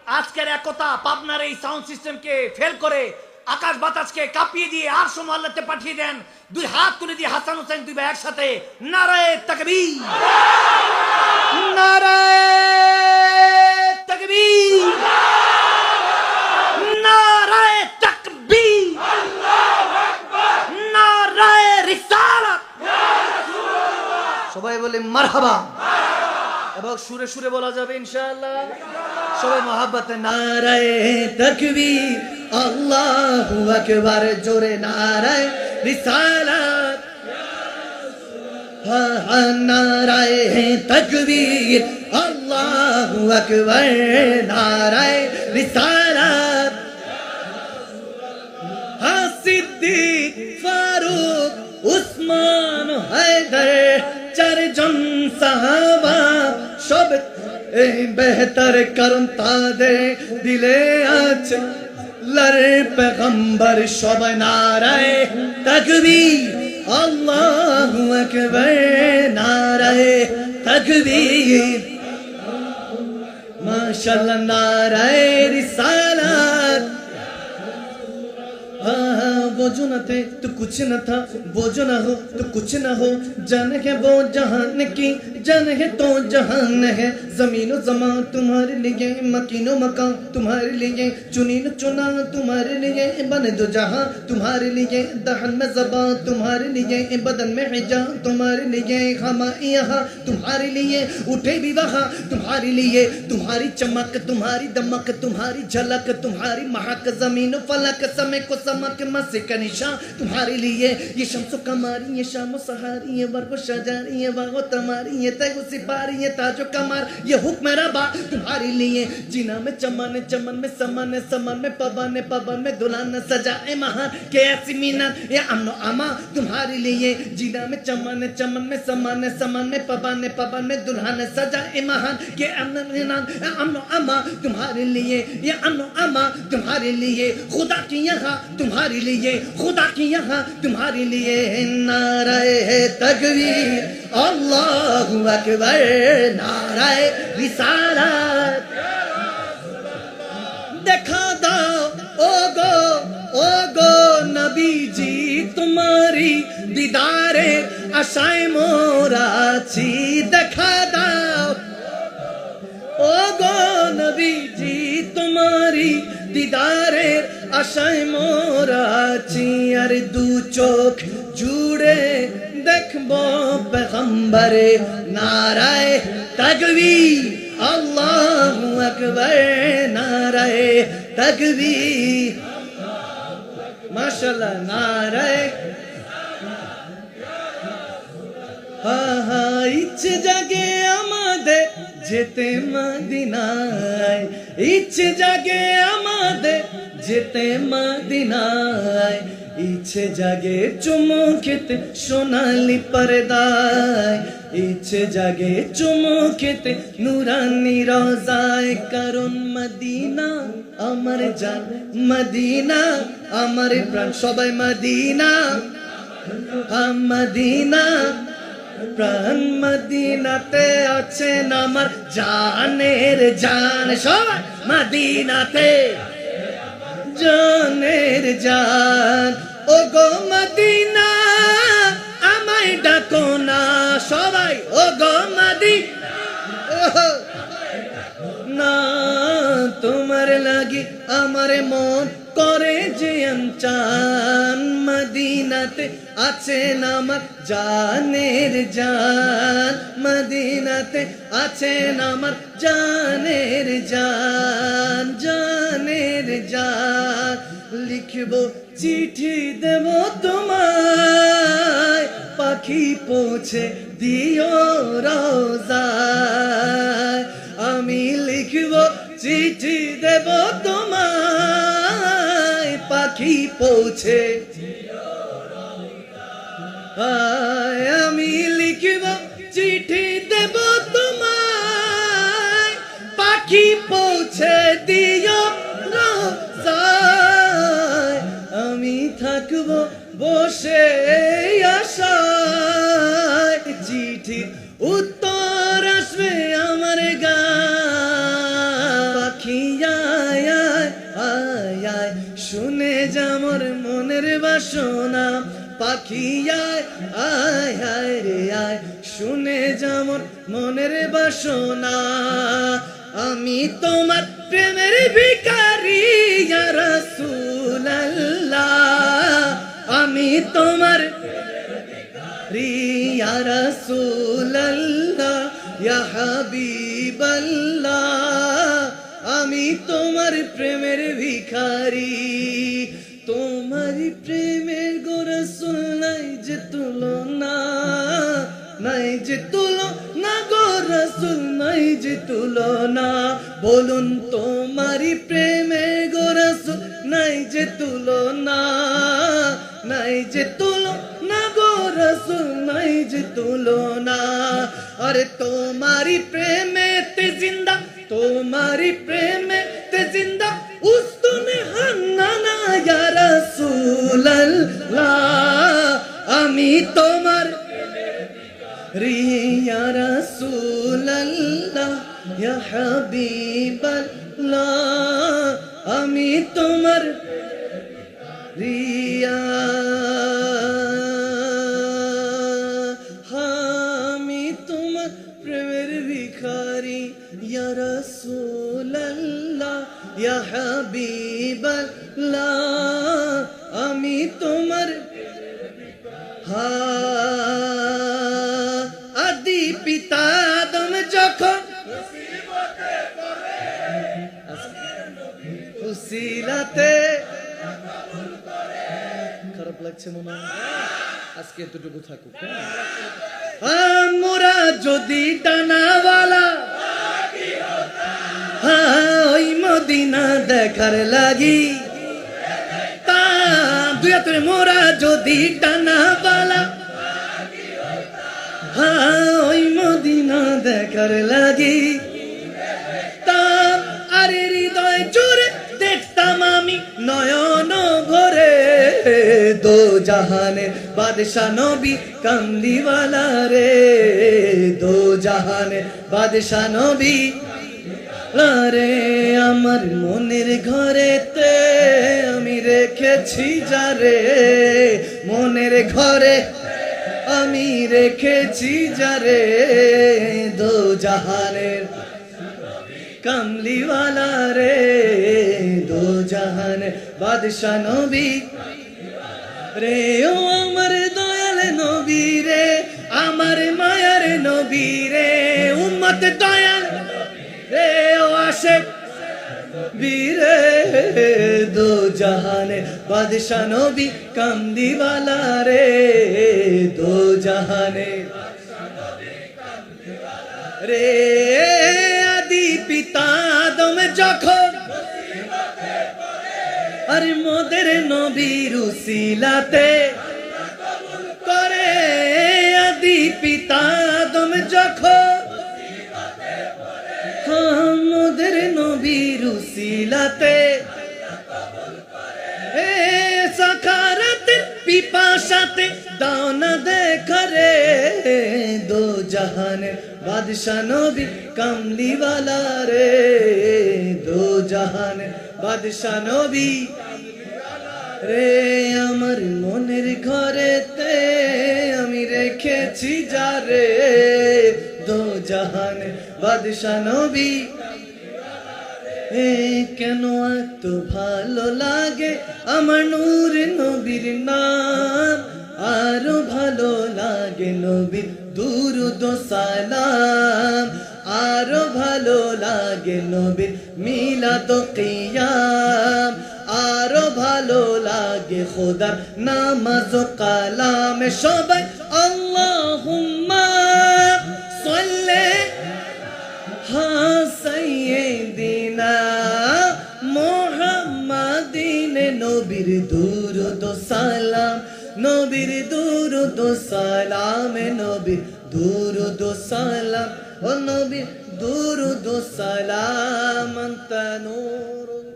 আজকের একতা পাবনার এই সাউন্ড সিস্টেমকে ফেল করে আকাশ বাতাসকে কাঁপিয়ে দিয়ে আর সোমাল্লাতে পাঠিয়ে দেন। দুই হাত তুলে দিয়ে হাসান হোসেন দুই ভাই একসাথে নারায়ে তাকবীর, নারায়ে তাকবীর, নারায়ে তাকবীর, নারায়ে রিসালাত। সবাই বলে মারহাবা। এবং সুরে সুরে বলা যাবে ইনশাআল্লাহ। সবাই মহাব্বতে নারায়ে তাকবীর, আল্লাহু আকবার, জোরে নারায়ে রিসালাত, নারায়ে তাকবীর, আল্লাহু আকবার, নারায়ে রিসালাত। সিদ্দিক, ফারুক, উসমান, হায়দার, চারজন সাহাবা সব বেহতর, কারণ তাদের দিলে আছে আল্লাহর পেগম্বর। সবাই নারায়ে তাকবীর, আল্লাহু আকবার, নারায়ে তাকবীর, মাশাআল্লাহ, নারায়ে রিসালাত। वो जो न थे तो कुछ न था, वो जो न हो तो कुछ न हो, जाने है वो जहान की, जाने है तो जहान है। जमीन और ज़मान तुम्हारे लिए, मकीनो मकान तुम्हारे लिए, चुनी न चुना तुम्हारे लिए, बने दो जहां तुम्हारे लिए, दहन में ज़बान तुम्हारे लिए, बदन में हिजाब तुम्हारे लिए, हम यहाँ तुम्हारे लिए, उठे भी वहाँ तुम्हारे लिए, तुम्हारी चमक तुम्हारी दमक तुम्हारी झलक तुम्हारी महक, जमीन फलक समय को समक मसे का निशान तुम्हारे लिए। ये शम्सो कमारी, ये शामो सहारी, ये वर्गो शजारी, ये वागो तमारी, ये तैगो सिपारी, ये ताजो कमार, ये हुक्म रबा तुम्हारे लिए। जीना में चमन, चमन में समन, समन में पवन, पवन में दुल्हन सजाए महान, के ऐसी मीनन ये अमनो अमा तुम्हारे लिए। जीना में चमन, चमन में समन, समन में पवन, पवन में दुल्हन सजाए महान, के अमनो अमा तुम्हारे लिए, ये अमनो अमा तुम्हारे लिए। खुदा की यहाँ तुम्हारे लिए, खुदा की यहाँ तुम्हारे लिए। नाराये तकबीर, अल्लाहु अकबर, नाराये रिसालत। देखा दो ओ गो नबी जी, तुम्हारी दीदारे आशाएं मोराची। देखा दो ओ गो नबी जी, तुम्हारी दीदारे आशाएं मोराची। আর দু চোখ জুড়ে দেখবো পেগম্বরে। নারায়ে তাকবীর, আল্লাহু আকবার, নারায়ে তাকবীর, মাশাআল্লাহ, নারায়ে। ইচ্ছে জাগে আমাদের যেতে মদিনায়, ইচ্ছে জাগে আমাদের যেতে মদিনায়, ইচ্ছে জাগে চুমু খেতে সোনালি পর্দায়, ইচ্ছে জাগে চুমু খেতে নুরানি রোজায়। কারণ মদিনা আমার জান, মদিনা আমার প্রাণ। সবাই মদিনা, মদিনা প্রাণ, মদিনাতে আছেন আমার জানের জান। সবাই মদিনাতে জানের জান। ও গো মদিনা আমায় ডাকো না, সবাই ও গো মদিনা। তোমার লাগি আমার মন করে যে চান, মদিনাতে আছেন আমার জানের জান, মদিনাতে আছেন আমার জানের জান, জানের জান। লিখবো চিঠি দেব তোমায়, পাখি পৌঁছে দিও রোজায়। আমি লিখবো চিঠি দেব তোমায়, পাখি পৌঁছে আমি লিখব চিঠি দেব তোমায়, পাখি পৌঁছে দিও রোজায়। আমি থাকব বসে আশায়, চিঠি উত্তর আসবে আমার গায়ে। পাখিয়া শুনে যা মোর মনের বাসনা পাখি আয় আয় আয় রে আয় শুনে যা মোর মনের বাসনা আমি তোমার প্রেমের ভিখারি ইয়া রাসূলুল্লাহ আমি তোমার ইয়া রাসূলুল্লাহ ইয়া হাবিবাল্লাহ আমি তোমার প্রেমের ভিখারি তোমার প্রেমের গো রাসূল নাই যে তুলনা নাই যে তুলনা গো রাসূল নাই যে তুলনা বলুন তোমার প্রেমের গো রাসূল নাই যে তুলনা নাই যে তুলনা গো রাসূল নাই যে তুলনা আরে তোমারি প্রেমেতে জিন্দা তোমারি প্রেমেতে জিন্দা উস্তুনে হান্নানা ইয়া রাসূলুল্লাহ আমি তোমার ইয়া রাসূলুল্লাহ ইয়া হাবিবাল্লাহ আমি তোমার রিয়া আমি তোমার প্রেমের ভিখারি ইয়া রাসূলুল্লাহ ইয়া হাবিবাল্লাহ আমি তোমার আদি পিতা আদম যখন উসিলাতে খারাপ লাগছে মনে হয় আজকে এতটুকু থাকুক আমরা যদি ডানাওয়ালা ওই মদিনা দেখার লাগি তা দুই হাতে মোরা যদি ডানাওয়ালা ওই মদিনা দেখার লাগি তা আরে হৃদয় জুড়ে দেখতাম আমি নয়ন ভরে দো জাহানের বাদশা নবী কামলিওয়ালা রে দো জাহানের বাদশা নবী রে আমার মনের ঘরেতে আমি রেখেছি যারে মনের ঘরে আমি রেখেছি যারে দো জাহানের কামলিওয়ালা রে দো জাহানের বাদশা নবী রে ও আমার দয়াল নবী রে আমার মায়ার নবী রে উম্মত দয়াল রে ও আশিক বীরে দো জাহানের বাদশা নবী কামলিওয়ালা রে দো জাহানের রে আদি পিতা আদম যখন আরে মোদের নবীর উসিলাতে করে আদি পিতা আদম যখন মোদের নবীর উসিলাতে সাকারাতে পিপাসাতে দানা দেখরে দো জাহানের বাদশা নবী কামলিওয়ালা রে দো জাহানের বাদশা নবী রে আমার মনের ঘরেতে আমি রেখেছি যারে দো জাহানের বাদশা নবী কেন এত ভালো লাগে আমার নূর নবীর নাম আরো ভালো লাগে নবীর দুরূদ ও সালাম আরো ভালো লাগে নবীর মিলাদ ও কিয়াম আরো ভালো লাগে খোদার নামাজ ও কালাম সবাই আল্লাহুম্মা সাল্লি সাইয়্যিদিনা মুহাম্মাদিন নবীর দুরূদ ও সালাম নবীর দুরূদ ও সালাম নবীর দুরূদ ও সালাম ও নবীর দুরূদ ও সালাম আনতা নূরুন